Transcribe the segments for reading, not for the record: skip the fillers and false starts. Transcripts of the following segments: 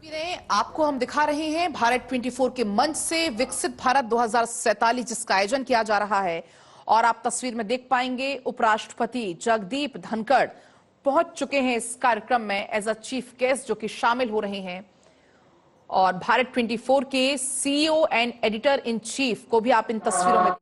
तस्वीरें आपको हम दिखा रहे हैं भारत 24 के मंच से विकसित भारत 2047 जिसका आयोजन किया जा रहा है। और आप तस्वीर में देख पाएंगे उपराष्ट्रपति जगदीप धनखड़ पहुंच चुके हैं इस कार्यक्रम में एज अ चीफ गेस्ट, जो कि शामिल हो रहे हैं। और भारत 24 के CEO and editor in chief को भी आप इन तस्वीरों में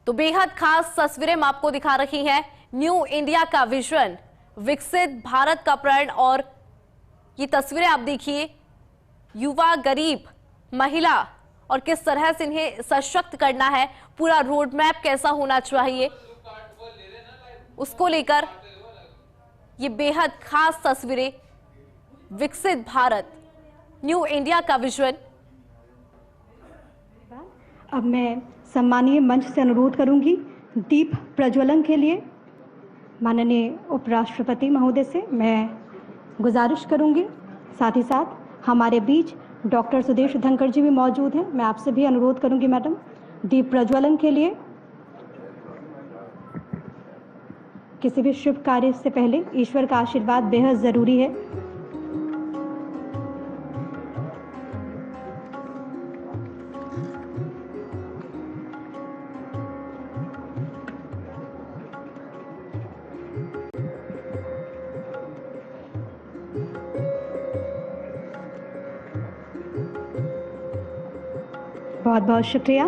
तो बेहद खास तस्वीरें हम आपको दिखा रही हैं। न्यू इंडिया का विजन, विकसित भारत का प्रण। और ये तस्वीरें आप देखिए, युवा, गरीब, महिला और किस तरह से इन्हें सशक्त करना है, पूरा रोड मैप कैसा होना चाहिए, उसको लेकर ये बेहद खास तस्वीरें। विकसित भारत, न्यू इंडिया का विजन। अब मैं सम्मानीय मंच से अनुरोध करूंगी दीप प्रज्वलन के लिए माननीय उपराष्ट्रपति महोदय से मैं गुजारिश करूंगी। साथ ही साथ हमारे बीच डॉक्टर सुदेश धनखड़ जी भी मौजूद हैं। मैं आपसे भी अनुरोध करूंगी मैडम, दीप प्रज्वलन के लिए। किसी भी शुभ कार्य से पहले ईश्वर का आशीर्वाद बेहद ज़रूरी है। बहुत बहुत शुक्रिया।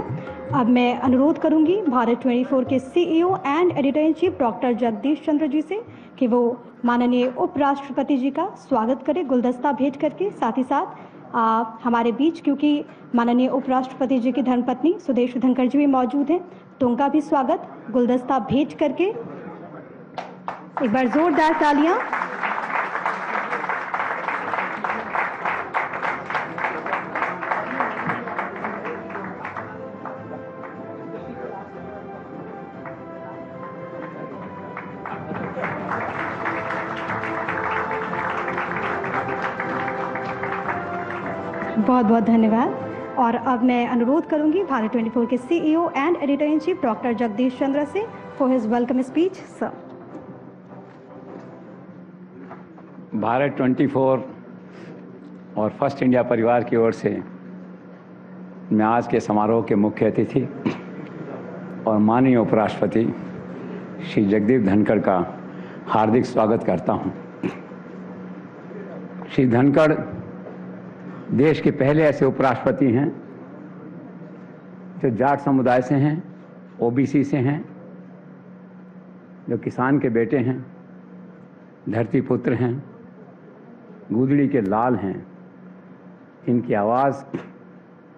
अब मैं अनुरोध करूंगी भारत 24 के CEO and editor in chief doctor Jagdish Chandra ji से कि वो माननीय उपराष्ट्रपति जी का स्वागत करें गुलदस्ता भेंट करके। साथ ही साथ हमारे बीच क्योंकि माननीय उपराष्ट्रपति जी की धर्मपत्नी सुदेश धनखड़ जी भी मौजूद हैं, तो उनका भी स्वागत गुलदस्ता भेंट करके। एक बार जोरदार तालियां। बहुत बहुत धन्यवाद। और अब मैं अनुरोध करूंगी भारत 24 के CEO and editor in chief doctor Jagdish Chandra से for his welcome speech. Sir. Bharat 24 और फर्स्ट इंडिया परिवार की ओर से मैं आज के समारोह के मुख्य अतिथि और माननीय उपराष्ट्रपति श्री जगदीप धनखड़ का हार्दिक स्वागत करता हूं। श्री धनखड़ देश के पहले ऐसे उपराष्ट्रपति हैं जो जाट समुदाय से हैं, ओबीसी से हैं, जो किसान के बेटे हैं, धरती पुत्र हैं, गुदड़ी के लाल हैं। इनकी आवाज़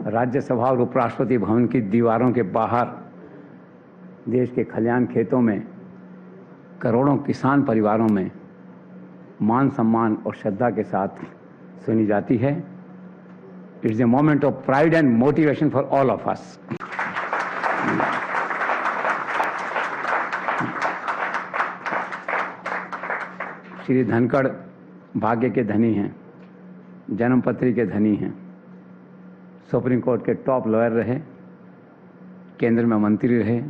राज्यसभा और उपराष्ट्रपति भवन की दीवारों के बाहर देश के खलिहान खेतों में करोड़ों किसान परिवारों में मान सम्मान और श्रद्धा के साथ सुनी जाती है। It's a moment of pride and motivation for all of us. Shri Dhankhar भाग्य के धनी हैं, जन्मपत्री के धनी हैं, सुप्रीम कोर्ट के टॉप लॉयर रहे, केंद्र में मंत्री रहे,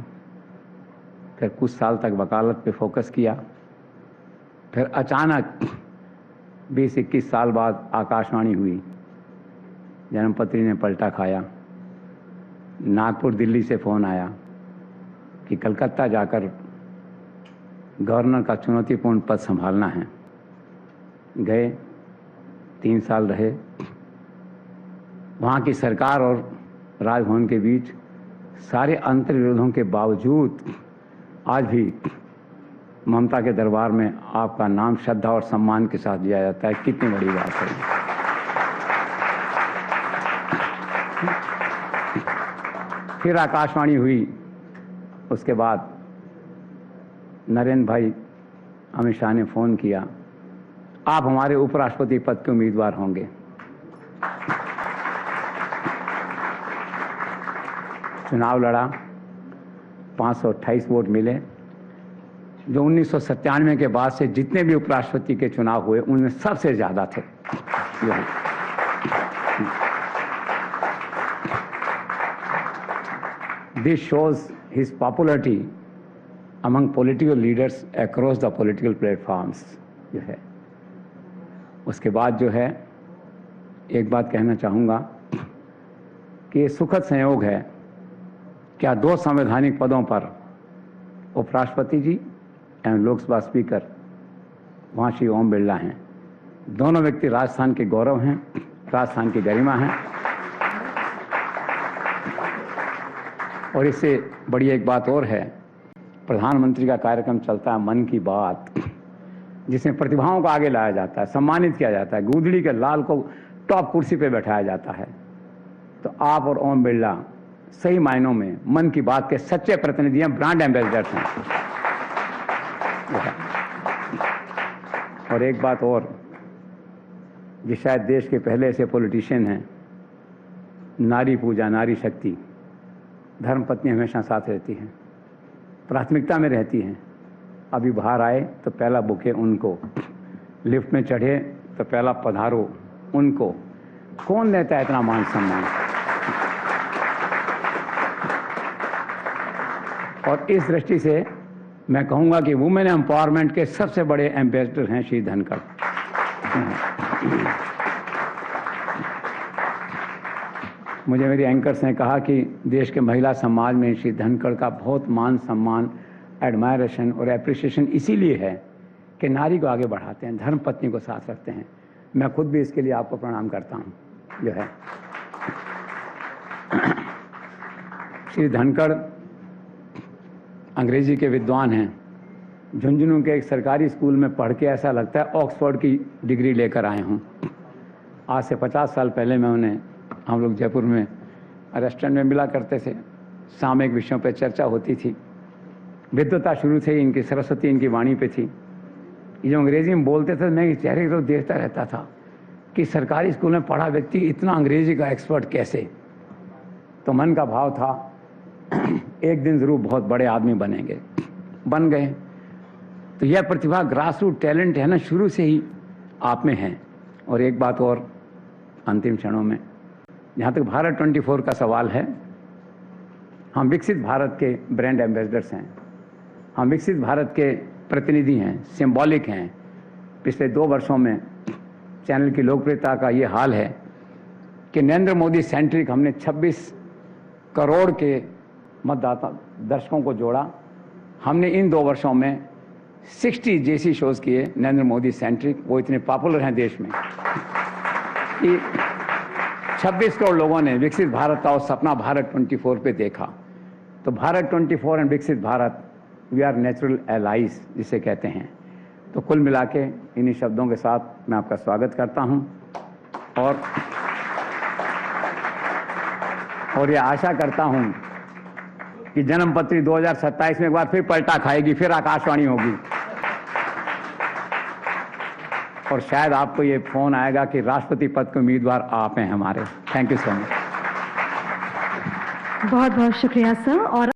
फिर कुछ साल तक वकालत पे फोकस किया, फिर अचानक 20-21 साल बाद आकाशवाणी हुई, जन्मपत्री ने पलटा खाया। नागपुर दिल्ली से फ़ोन आया कि कलकत्ता जाकर गवर्नर का चुनौतीपूर्ण पद संभालना है। गए, 3 साल रहे। वहाँ की सरकार और राजभवन के बीच सारे अंतर्विरोधों के बावजूद आज भी ममता के दरबार में आपका नाम श्रद्धा और सम्मान के साथ लिया जाता है। कितनी बड़ी बात है। फिर आकाशवाणी हुई, उसके बाद नरेंद्र भाई अमित शाह ने फ़ोन किया, आप हमारे उपराष्ट्रपति पद के उम्मीदवार होंगे। चुनाव लड़ा, 528 वोट मिले, जो 1997 के बाद से जितने भी उपराष्ट्रपति के चुनाव हुए उनमें सबसे ज्यादा थे। This shows his popularity among political leaders across the political platforms जो है। उसके बाद जो है एक बात कहना चाहूँगा कि ये सुखद संयोग है क्या दो संवैधानिक पदों पर उपराष्ट्रपति जी एवं लोकसभा स्पीकर वहाँ श्री ओम बिरला हैं। दोनों व्यक्ति राजस्थान के गौरव हैं, राजस्थान की गरिमा हैं। और इससे बड़ी एक बात और है, प्रधानमंत्री का कार्यक्रम चलता है मन की बात, जिसमें प्रतिभाओं को आगे लाया जाता है, सम्मानित किया जाता है, गूदड़ी के लाल को टॉप कुर्सी पे बैठाया जाता है। तो आप और ओम बिरला सही मायनों में मन की बात के सच्चे प्रतिनिधि हैं, ब्रांड एम्बेसडर्स हैं। और एक बात और, जो शायद देश के पहले ऐसे पॉलिटिशियन हैं, नारी पूजा, नारी शक्ति, धर्मपत्नी हमेशा साथ रहती हैं, प्राथमिकता में रहती हैं। अभी बाहर आए तो पहला बुके उनको, लिफ्ट में चढ़े तो पहला पधारो उनको। कौन देता है इतना मान सम्मान? और इस दृष्टि से मैं कहूंगा कि वुमेन एम्पावरमेंट के सबसे बड़े एम्बेसडर हैं श्री धनखड़। मुझे मेरी एंकर्स ने कहा कि देश के महिला समाज में श्री धनखड़ का बहुत मान सम्मान, एडमायरेशन और एप्रिसिएशन इसीलिए है कि नारी को आगे बढ़ाते हैं, धर्मपत्नी को साथ रखते हैं। मैं खुद भी इसके लिए आपको प्रणाम करता हूं। जो है श्री धनखड़ अंग्रेजी के विद्वान हैं। झुंझुनू के एक सरकारी स्कूल में पढ़ के ऐसा लगता है ऑक्सफोर्ड की डिग्री लेकर आए हूँ। आज से 50 साल पहले मैं उन्हें, हम लोग जयपुर में रेस्टोरेंट में मिला करते थे, सामयिक विषयों पर चर्चा होती थी। विद्वता शुरू से ही इनकी, सरस्वती इनकी वाणी पे थी। ये जो अंग्रेजी में बोलते थे मैं चेहरे की तरफ देखता रहता था कि सरकारी स्कूल में पढ़ा व्यक्ति इतना अंग्रेजी का एक्सपर्ट कैसे। तो मन का भाव था एक दिन जरूर बहुत बड़े आदमी बनेंगे, बन गए। तो यह प्रतिभा, ग्रास रूट टैलेंट है ना, शुरू से ही आप में है। और एक बात और अंतिम क्षणों में, जहाँ तक भारत 24 का सवाल है, हम विकसित भारत के ब्रांड एम्बेसडर्स हैं, हम विकसित भारत के प्रतिनिधि हैं, सिंबॉलिक हैं। पिछले 2 वर्षों में चैनल की लोकप्रियता का ये हाल है कि नरेंद्र मोदी सेंट्रिक हमने 26 करोड़ के मतदाता दर्शकों को जोड़ा। हमने इन 2 वर्षों में 60 जैसी शोज किए नरेंद्र मोदी सेंट्रिक। वो इतने पॉपुलर हैं देश में कि 26 करोड़ लोगों ने विकसित भारत का और सपना भारत 24 पे देखा। तो भारत 24 एंड विकसित Bharat, we are natural allies जिसे कहते हैं। तो कुल मिला के इन्हीं शब्दों के साथ मैं आपका स्वागत करता हूं और ये आशा करता हूं कि जन्मपत्री 2027 में एक बार फिर पलटा खाएगी, फिर आकाशवाणी होगी। और शायद आपको ये फोन आएगा कि राष्ट्रपति पद के उम्मीदवार आप हैं हमारे। Thank you so much. बहुत बहुत शुक्रिया सर। और